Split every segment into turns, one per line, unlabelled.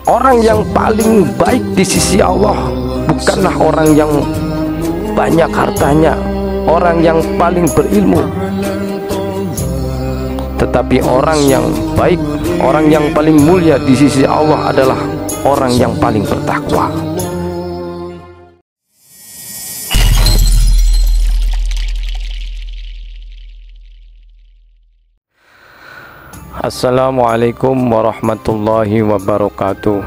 Orang yang paling baik di sisi Allah bukanlah orang yang banyak hartanya, orang yang paling berilmu, tetapi orang yang baik, orang yang paling mulia di sisi Allah adalah orang yang paling bertakwa. Assalamualaikum warahmatullahi wabarakatuh.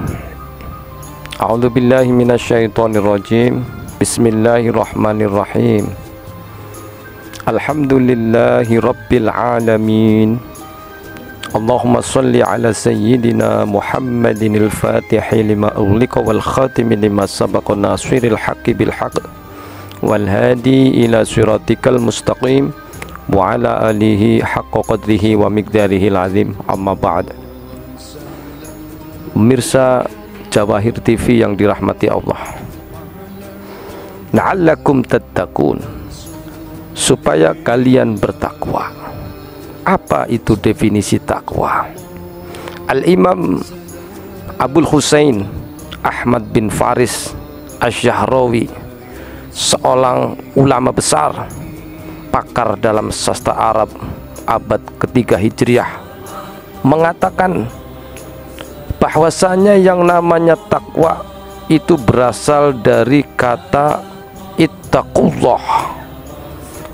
A'udzu billahi minasyaitonir rajim. Bismillahirrahmanirrahim. Alhamdulillahi rabbil alamin. Allahumma shalli ala sayyidina Muhammadin al-Fatihi lima ughliqa wal khatimi lima sabaqa nasiril haqqi bil haqq wal hadi ila siratikal mustaqim wa ala alihi haqqa qadrihi wa miqdarihil azim, amma ba'd. Pemirsa Jawahir TV yang dirahmati Allah, la'allakum tattaqun, supaya kalian bertakwa. Apa itu definisi takwa? Al-Imam Abul Husain Ahmad bin Faris Asy-Syahrawi, seorang ulama besar, pakar dalam sastra Arab abad ketiga Hijriah, mengatakan bahwasanya yang namanya takwa itu berasal dari kata ittaqullah.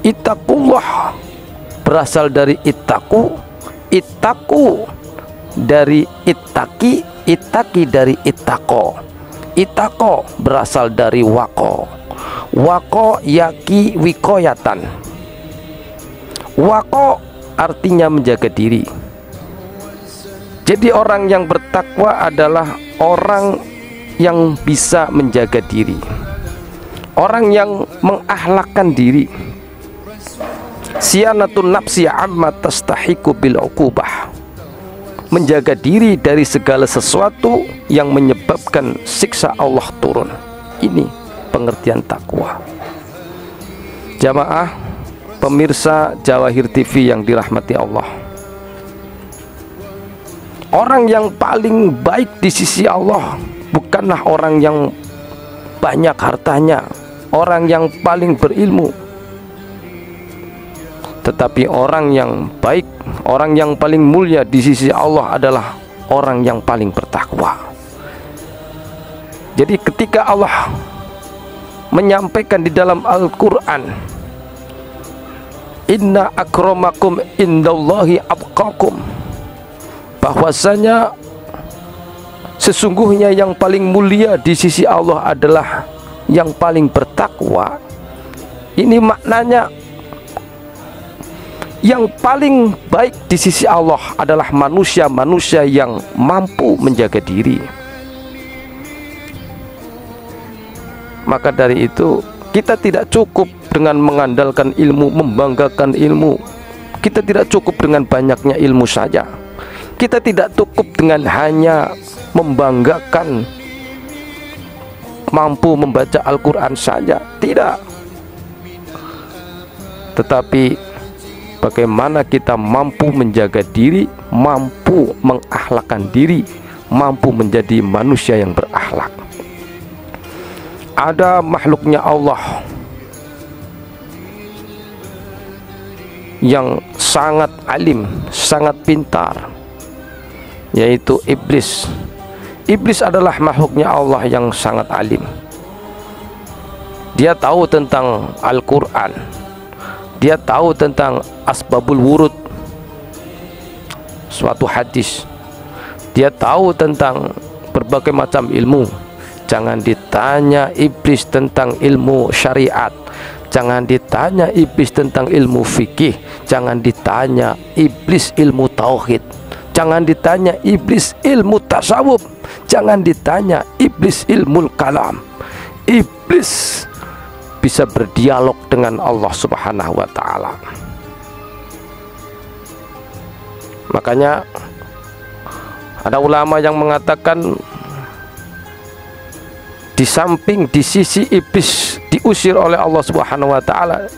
Ittaqullah berasal dari ittaqu, ittaqu dari ittaqi, ittaqi dari ittaqo. Ittaqo berasal dari waqo, waqo yaqi wikoyatan. Waqo artinya menjaga diri. Jadi orang yang bertakwa adalah orang yang bisa menjaga diri, orang yang mengakhlakkan diri. Sianatun nafsi amma tastahiqu bil uqubah, menjaga diri dari segala sesuatu yang menyebabkan siksa Allah turun. Ini pengertian takwa. Jamaah pemirsa Jawahir TV yang dirahmati Allah, orang yang paling baik di sisi Allah bukanlah orang yang banyak hartanya, orang yang paling berilmu, tetapi orang yang baik, orang yang paling mulia di sisi Allah adalah orang yang paling bertakwa. Jadi ketika Allah menyampaikan di dalam Al-Quran, inna akramakum indallahi atqakum, bahwasanya sesungguhnya yang paling mulia di sisi Allah adalah yang paling bertakwa. Ini maknanya yang paling baik di sisi Allah adalah manusia-manusia yang mampu menjaga diri. Maka dari itu kita tidak cukup dengan mengandalkan ilmu, membanggakan ilmu. Kita tidak cukup dengan banyaknya ilmu saja. Kita tidak cukup dengan hanya membanggakan mampu membaca Al-Quran saja. Tidak. Tetapi bagaimana kita mampu menjaga diri, mampu mengakhlakkan diri, mampu menjadi manusia yang berakhlak. Ada makhluknya Allah yang sangat alim, sangat pintar, yaitu iblis. Iblis adalah makhluknya Allah yang sangat alim. Dia tahu tentang Al-Quran, dia tahu tentang asbabul wurud, suatu hadis, dia tahu tentang berbagai macam ilmu. Jangan ditanya iblis tentang ilmu syariat, jangan ditanya iblis tentang ilmu fikih, jangan ditanya iblis ilmu tauhid, jangan ditanya iblis ilmu tasawuf, jangan ditanya iblis ilmu kalam. Iblis bisa berdialog dengan Allah Subhanahu wa ta'ala. Makanya ada ulama yang mengatakan, di samping di sisi iblis diusir oleh Allah Subhanahu wa ta'ala,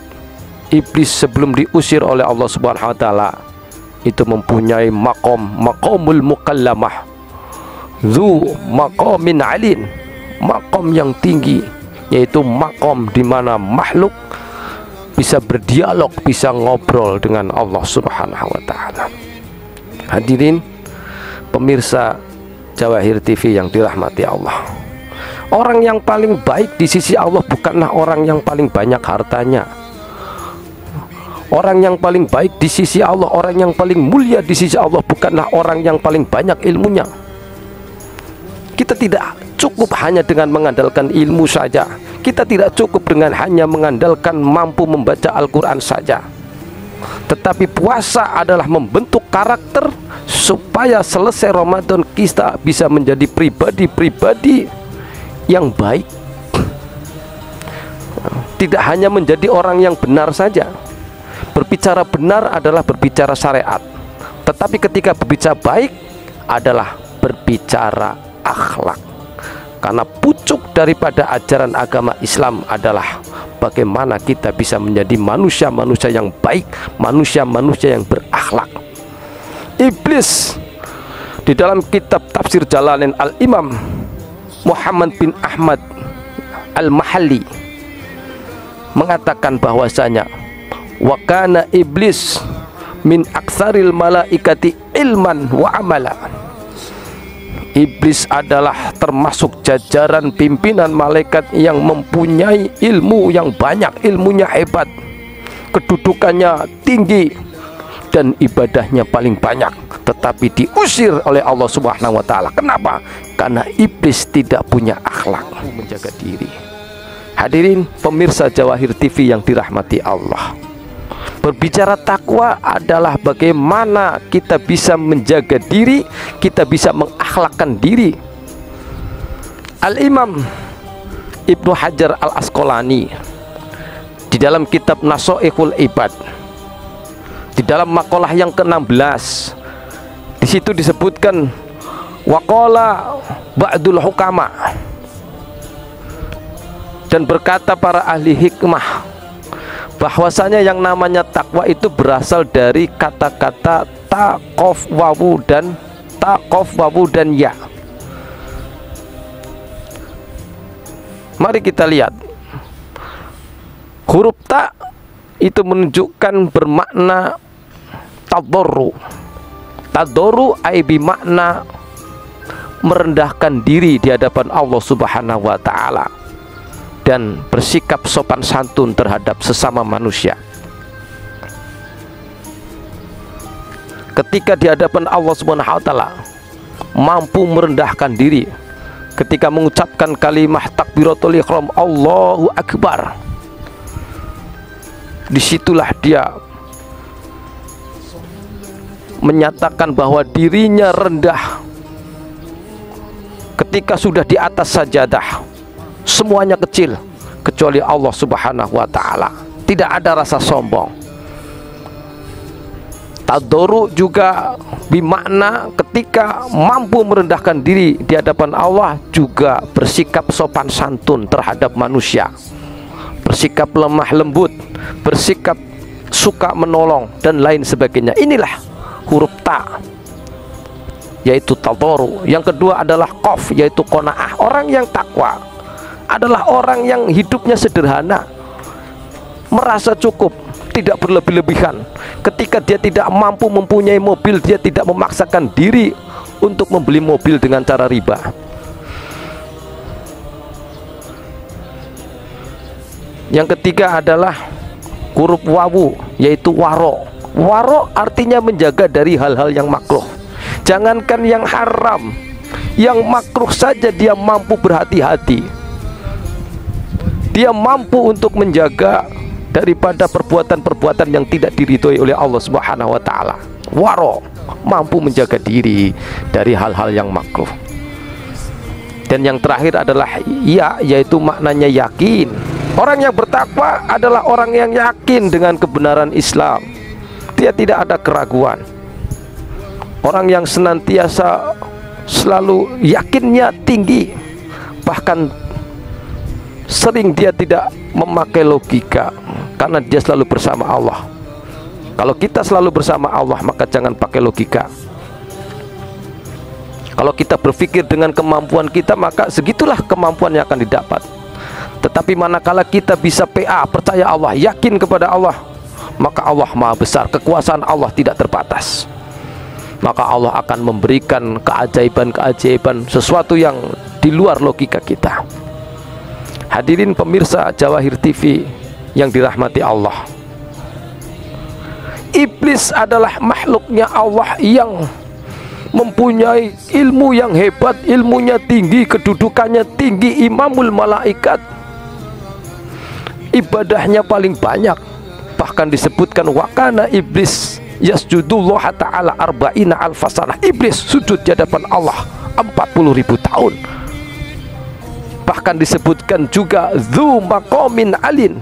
iblis sebelum diusir oleh Allah Subhanahu wa ta'ala itu mempunyai maqamul mukallamah, Zu maqamin alin, makom yang tinggi, yaitu makom di mana makhluk bisa berdialog, bisa ngobrol dengan Allah Subhanahu wa taala. Hadirin pemirsa Jawahir TV yang dirahmati Allah, orang yang paling baik di sisi Allah bukanlah orang yang paling banyak hartanya. Orang yang paling baik di sisi Allah, orang yang paling mulia di sisi Allah bukanlah orang yang paling banyak ilmunya. Kita tidak cukup hanya dengan mengandalkan ilmu saja. Kita tidak cukup dengan hanya mengandalkan mampu membaca Al-Quran saja. Tetapi puasa adalah membentuk karakter supaya selesai Ramadan kita bisa menjadi pribadi-pribadi yang baik. Tidak hanya menjadi orang yang benar saja. Berbicara benar adalah berbicara syariat, tetapi ketika berbicara baik adalah berbicara akhlak. Karena pucuk daripada ajaran agama Islam adalah bagaimana kita bisa menjadi manusia-manusia yang baik, manusia-manusia yang berakhlak. Iblis di dalam kitab tafsir Jalalain Al-Imam Muhammad bin Ahmad Al-Mahalli mengatakan bahwasanya wa kana iblis min aksaril malaikati ilman wa amala. Iblis adalah termasuk jajaran pimpinan malaikat yang mempunyai ilmu yang banyak, ilmunya hebat, kedudukannya tinggi, dan ibadahnya paling banyak, tetapi diusir oleh Allah Subhanahu wa taala. Kenapa? Karena iblis tidak punya akhlak, menjaga diri. Hadirin pemirsa Jawahir TV yang dirahmati Allah, berbicara takwa adalah bagaimana kita bisa menjaga diri, kita bisa mengakhlakkan diri. Al-Imam Ibnu Hajar Al-Asqalani di dalam kitab Nashaikhul Ibad, di dalam makalah yang ke-16, di situ disebutkan waqala ba'dul hukama, dan berkata para ahli hikmah bahwasanya yang namanya takwa itu berasal dari kata-kata taqaf wawu dan ya. Mari kita lihat, huruf ta itu menunjukkan bermakna tadarru. Tadarru ai bermakna merendahkan diri di hadapan Allah Subhanahu wa taala dan bersikap sopan santun terhadap sesama manusia. Ketika di hadapan Allah Subhanahu wa taala mampu merendahkan diri, ketika mengucapkan kalimat takbiratul ihram Allahu akbar, disitulah dia menyatakan bahwa dirinya rendah. Ketika sudah di atas sajadah, semuanya kecil kecuali Allah Subhanahu wa taala. Tidak ada rasa sombong. Tadarru juga bermakna ketika mampu merendahkan diri di hadapan Allah, juga bersikap sopan santun terhadap manusia, bersikap lemah lembut, bersikap suka menolong dan lain sebagainya. Inilah huruf ta, yaitu tadarru. Yang kedua adalah qaf, yaitu qanaah. Orang yang takwa adalah orang yang hidupnya sederhana, merasa cukup, tidak berlebih-lebihan. Ketika dia tidak mampu mempunyai mobil, dia tidak memaksakan diri untuk membeli mobil dengan cara riba. Yang ketiga adalah huruf wawu, yaitu waro. Waro artinya menjaga dari hal-hal yang makruh. Jangankan yang haram, yang makruh saja dia mampu berhati-hati. Dia mampu untuk menjaga daripada perbuatan-perbuatan yang tidak diridhoi oleh Allah Subhanahu wa taala. Waro, mampu menjaga diri dari hal-hal yang makruh. Dan yang terakhir adalah ya, yaitu maknanya yakin. Orang yang bertakwa adalah orang yang yakin dengan kebenaran Islam. Dia tidak ada keraguan. Orang yang senantiasa selalu yakinnya tinggi, bahkan sering dia tidak memakai logika, karena dia selalu bersama Allah. Kalau kita selalu bersama Allah, maka jangan pakai logika. Kalau kita berpikir dengan kemampuan kita, maka segitulah kemampuan yang akan didapat. Tetapi manakala kita bisa PA, percaya Allah, yakin kepada Allah, maka Allah Maha Besar, kekuasaan Allah tidak terbatas. Maka Allah akan memberikan keajaiban-keajaiban, sesuatu yang di luar logika kita. Hadirin pemirsa Jawahir TV yang dirahmati Allah, iblis adalah makhluknya Allah yang mempunyai ilmu yang hebat, ilmunya tinggi, kedudukannya tinggi, imamul malaikat, ibadahnya paling banyak. Bahkan disebutkan wakana iblis yasjudullah ta'ala arba'ina alfasanah, iblis sujud di hadapan Allah 40.000 tahun. Bahkan disebutkan juga dzu maqamin alin,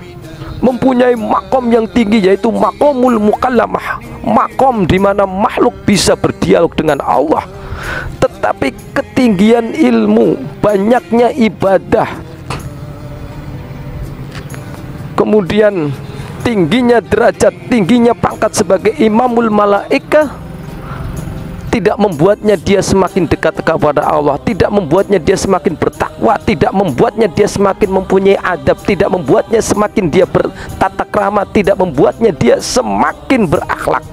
mempunyai makom yang tinggi, yaitu makomul mukallamah, makom di mana makhluk bisa berdialog dengan Allah. Tetapi ketinggian ilmu, banyaknya ibadah, kemudian tingginya derajat, tingginya pangkat sebagai imamul malaika, tidak membuatnya dia semakin dekat kepada Allah, tidak membuatnya dia semakin bertakwa, tidak membuatnya dia semakin mempunyai adab, tidak membuatnya semakin dia bertata krama, tidak membuatnya dia semakin berakhlak,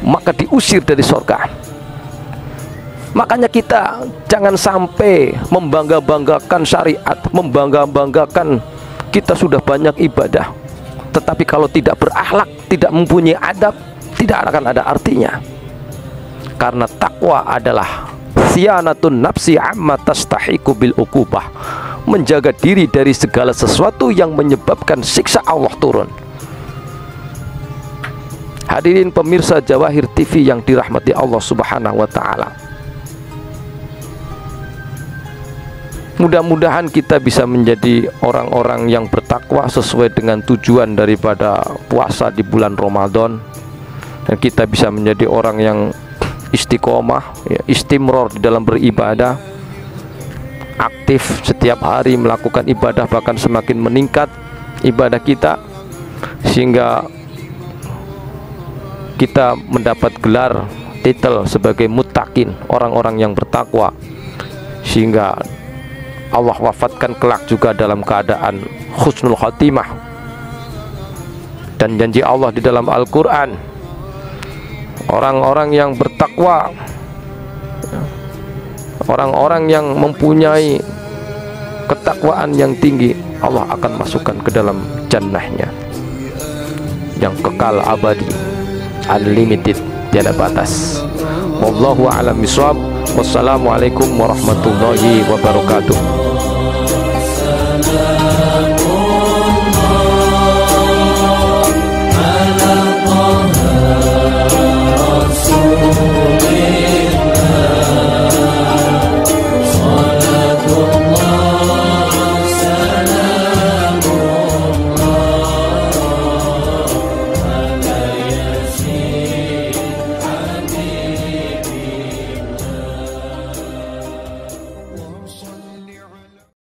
maka diusir dari surga. Makanya kita jangan sampai membangga-banggakan syariat, membangga-banggakan kita sudah banyak ibadah, tetapi kalau tidak berakhlak, tidak mempunyai adab, tidak akan ada artinya. Karena takwa adalah siyanatun nafsi amma tastahiqu bil uqubah, menjaga diri dari segala sesuatu yang menyebabkan siksa Allah turun. Hadirin pemirsa Jawahir TV yang dirahmati Allah Subhanahu wa taala, mudah-mudahan kita bisa menjadi orang-orang yang bertakwa sesuai dengan tujuan daripada puasa di bulan Ramadan, dan kita bisa menjadi orang yang istiqomah, ya, istimror di dalam beribadah, aktif setiap hari melakukan ibadah, bahkan semakin meningkat ibadah kita sehingga kita mendapat gelar titel sebagai muttaqin, orang-orang yang bertakwa, sehingga Allah wafatkan kelak juga dalam keadaan husnul khatimah. Dan janji Allah di dalam Al-Quran, orang-orang yang bertakwa, orang-orang yang mempunyai ketakwaan yang tinggi, Allah akan masukkan ke dalam jannahnya yang kekal abadi, unlimited, tiada batas. Wallahu a'lam bishawab. Wassalamualaikum warahmatullahi wabarakatuh.